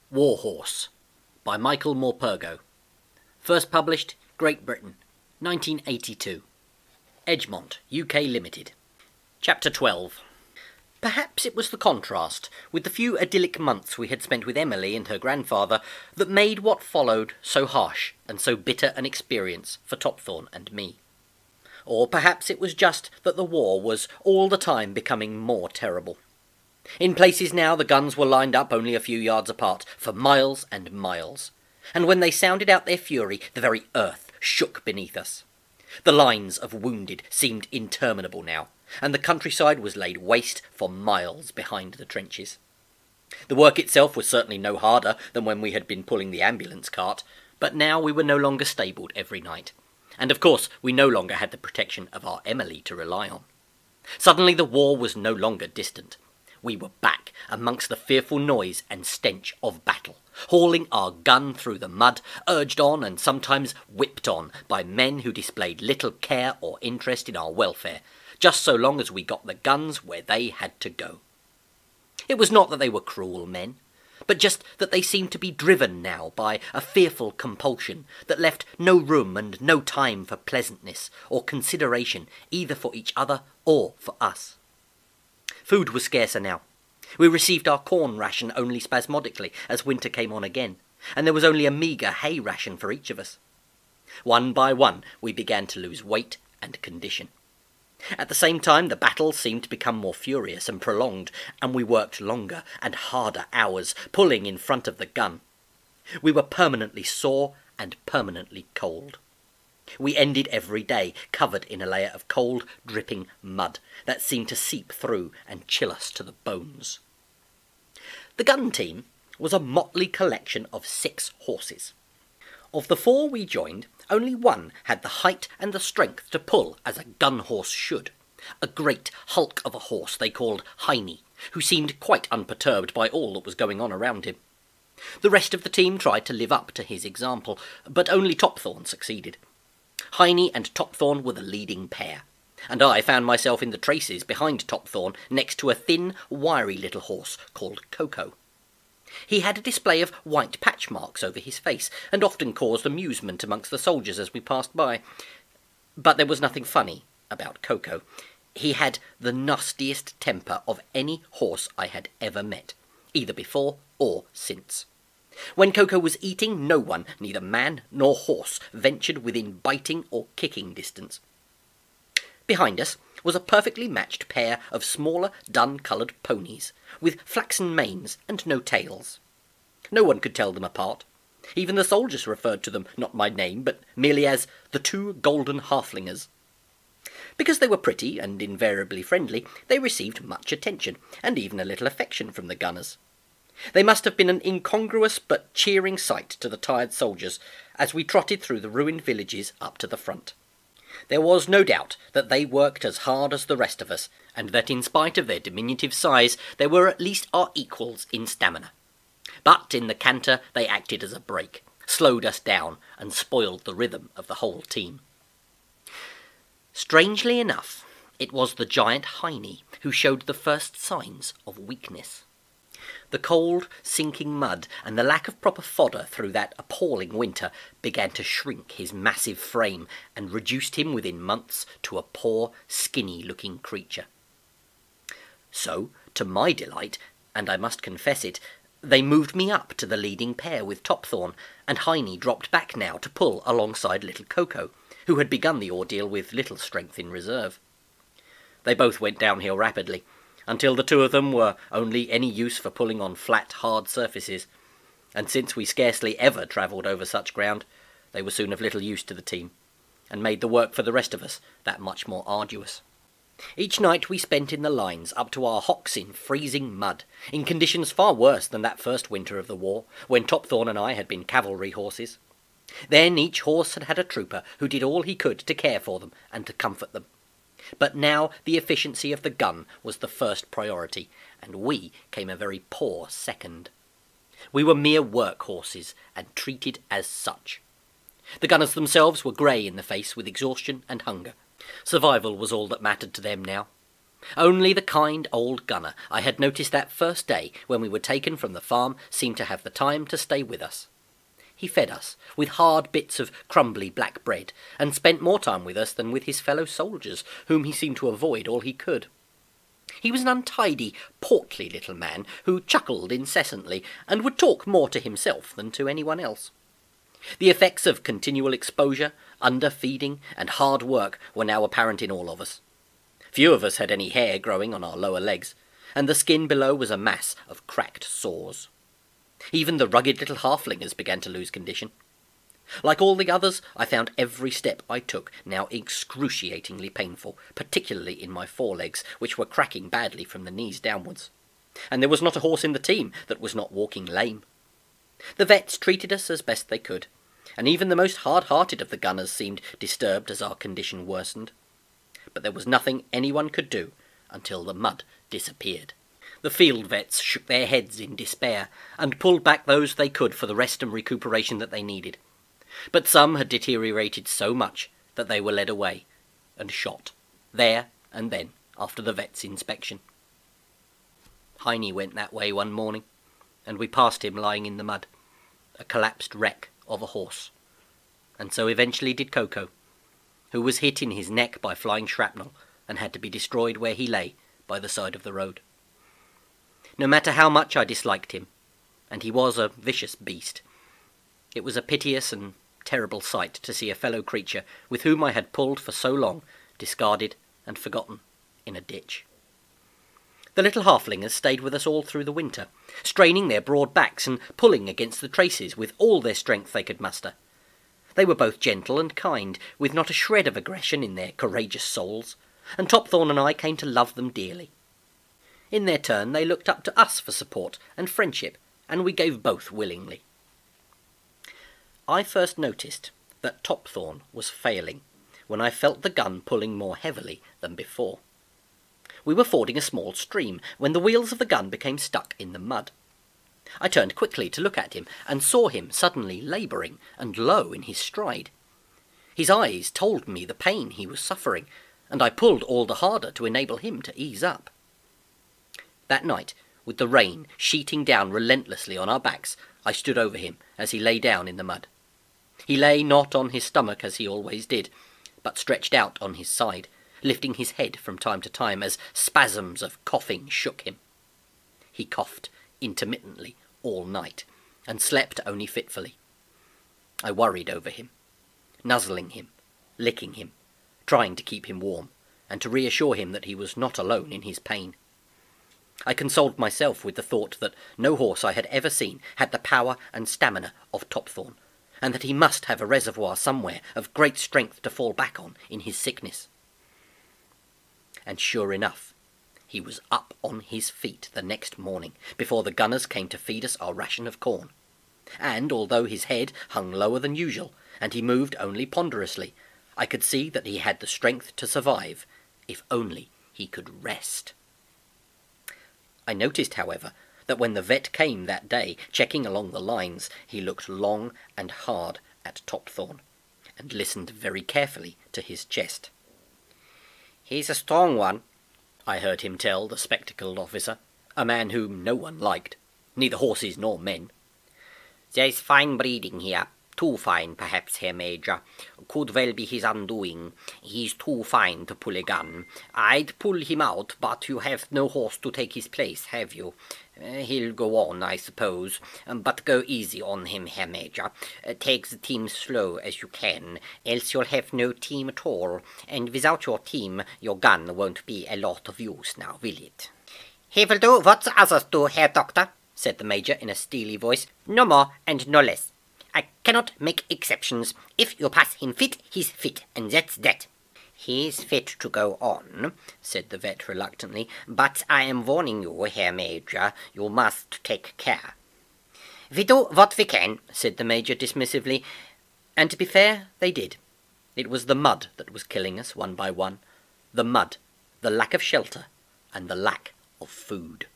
War Horse by Michael Morpurgo. First published, Great Britain, 1982. Edgemont, UK Limited. Chapter 12. Perhaps it was the contrast with the few idyllic months we had spent with Emily and her grandfather that made what followed so harsh and so bitter an experience for Topthorne and me. Or perhaps it was just that the war was all the time becoming more terrible. In places now the guns were lined up only a few yards apart, for miles and miles, and when they sounded out their fury, the very earth shook beneath us. The lines of wounded seemed interminable now, and the countryside was laid waste for miles behind the trenches. The work itself was certainly no harder than when we had been pulling the ambulance cart, but now we were no longer stabled every night, and of course we no longer had the protection of our Emily to rely on. Suddenly the war was no longer distant. We were back amongst the fearful noise and stench of battle, hauling our gun through the mud, urged on and sometimes whipped on by men who displayed little care or interest in our welfare, just so long as we got the guns where they had to go. It was not that they were cruel men, but just that they seemed to be driven now by a fearful compulsion that left no room and no time for pleasantness or consideration either for each other or for us. Food was scarcer now. We received our corn ration only spasmodically as winter came on again, and there was only a meagre hay ration for each of us. One by one we began to lose weight and condition. At the same time the battle seemed to become more furious and prolonged, and we worked longer and harder hours, pulling in front of the gun. We were permanently sore and permanently cold. We ended every day covered in a layer of cold, dripping mud that seemed to seep through and chill us to the bones. The gun team was a motley collection of 6 horses. Of the 4 we joined, only one had the height and the strength to pull as a gun horse should, a great hulk of a horse they called Heine, who seemed quite unperturbed by all that was going on around him. The rest of the team tried to live up to his example, but only Topthorne succeeded. Heine and Topthorne were the leading pair, and I found myself in the traces behind Topthorne next to a thin, wiry little horse called Coco. He had a display of white patch marks over his face, and often caused amusement amongst the soldiers as we passed by. But there was nothing funny about Coco. He had the nastiest temper of any horse I had ever met, either before or since. When Coco was eating, no one, neither man nor horse, ventured within biting or kicking distance. Behind us was a perfectly matched pair of smaller, dun-coloured ponies, with flaxen manes and no tails. No one could tell them apart. Even the soldiers referred to them, not by name, but merely as the 2 golden halflingers. Because they were pretty and invariably friendly, they received much attention, and even a little affection from the gunners. They must have been an incongruous but cheering sight to the tired soldiers as we trotted through the ruined villages up to the front. There was no doubt that they worked as hard as the rest of us, and that in spite of their diminutive size they were at least our equals in stamina. But in the canter they acted as a brake, slowed us down, and spoiled the rhythm of the whole team. Strangely enough, it was the giant Heine who showed the first signs of weakness. The cold, sinking mud and the lack of proper fodder through that appalling winter began to shrink his massive frame and reduced him within months to a poor, skinny-looking creature. So, to my delight, and I must confess it, they moved me up to the leading pair with Topthorne, and Heine dropped back now to pull alongside little Coco, who had begun the ordeal with little strength in reserve. They both went downhill rapidly, until the 2 of them were only any use for pulling on flat, hard surfaces, and since we scarcely ever travelled over such ground, they were soon of little use to the team, and made the work for the rest of us that much more arduous. Each night we spent in the lines up to our hocks in freezing mud, in conditions far worse than that first winter of the war, when Topthorne and I had been cavalry horses. Then each horse had had a trooper who did all he could to care for them and to comfort them. But now the efficiency of the gun was the first priority, and we came a very poor second. We were mere work horses, and treated as such. The gunners themselves were grey in the face with exhaustion and hunger. Survival was all that mattered to them now. Only the kind old gunner I had noticed that first day when we were taken from the farm seemed to have the time to stay with us. He fed us with hard bits of crumbly black bread, and spent more time with us than with his fellow soldiers, whom he seemed to avoid all he could. He was an untidy, portly little man who chuckled incessantly, and would talk more to himself than to anyone else. The effects of continual exposure, underfeeding, and hard work were now apparent in all of us. Few of us had any hair growing on our lower legs, and the skin below was a mass of cracked sores. Even the rugged little halflingers began to lose condition. Like all the others, I found every step I took now excruciatingly painful, particularly in my forelegs, which were cracking badly from the knees downwards. And there was not a horse in the team that was not walking lame. The vets treated us as best they could, and even the most hard-hearted of the gunners seemed disturbed as our condition worsened. But there was nothing anyone could do until the mud disappeared. The field vets shook their heads in despair, and pulled back those they could for the rest and recuperation that they needed. But some had deteriorated so much that they were led away, and shot, there and then, after the vet's inspection. Heine went that way one morning, and we passed him lying in the mud, a collapsed wreck of a horse. And so eventually did Coco, who was hit in his neck by flying shrapnel, and had to be destroyed where he lay, by the side of the road. No matter how much I disliked him, and he was a vicious beast, it was a piteous and terrible sight to see a fellow creature with whom I had pulled for so long discarded and forgotten in a ditch. The little halflingers stayed with us all through the winter, straining their broad backs and pulling against the traces with all their strength they could muster. They were both gentle and kind, with not a shred of aggression in their courageous souls, and Topthorn and I came to love them dearly. In their turn they looked up to us for support and friendship, and we gave both willingly. I first noticed that Topthorn was failing when I felt the gun pulling more heavily than before. We were fording a small stream when the wheels of the gun became stuck in the mud. I turned quickly to look at him, and saw him suddenly labouring and low in his stride. His eyes told me the pain he was suffering, and I pulled all the harder to enable him to ease up. That night, with the rain sheeting down relentlessly on our backs, I stood over him as he lay down in the mud. He lay not on his stomach as he always did, but stretched out on his side, lifting his head from time to time as spasms of coughing shook him. He coughed intermittently all night, and slept only fitfully. I worried over him, nuzzling him, licking him, trying to keep him warm, and to reassure him that he was not alone in his pain. I consoled myself with the thought that no horse I had ever seen had the power and stamina of Topthorn, and that he must have a reservoir somewhere of great strength to fall back on in his sickness. And sure enough, he was up on his feet the next morning, before the gunners came to feed us our ration of corn. And although his head hung lower than usual, and he moved only ponderously, I could see that he had the strength to survive, if only he could rest. I noticed, however, that when the vet came that day, checking along the lines, he looked long and hard at Topthorn, and listened very carefully to his chest. "He's a strong one," I heard him tell the spectacled officer, a man whom no one liked, neither horses nor men. "There's fine breeding here. Too fine, perhaps, Herr Major. Could well be his undoing. He's too fine to pull a gun. I'd pull him out, but you have no horse to take his place, have you? He'll go on, I suppose, but go easy on him, Herr Major. Take the team slow as you can, else you'll have no team at all, and without your team, your gun won't be a lot of use now, will it?" "He will do what the others do, Herr Doctor," said the Major in a steely voice. "No more and no less. I cannot make exceptions. If you pass him fit, he's fit, and that's that." "He's fit to go on," said the vet reluctantly, "but I am warning you, Herr Major, you must take care." "We do what we can," said the Major dismissively, and to be fair, they did. It was the mud that was killing us one by one. The mud, the lack of shelter, and the lack of food.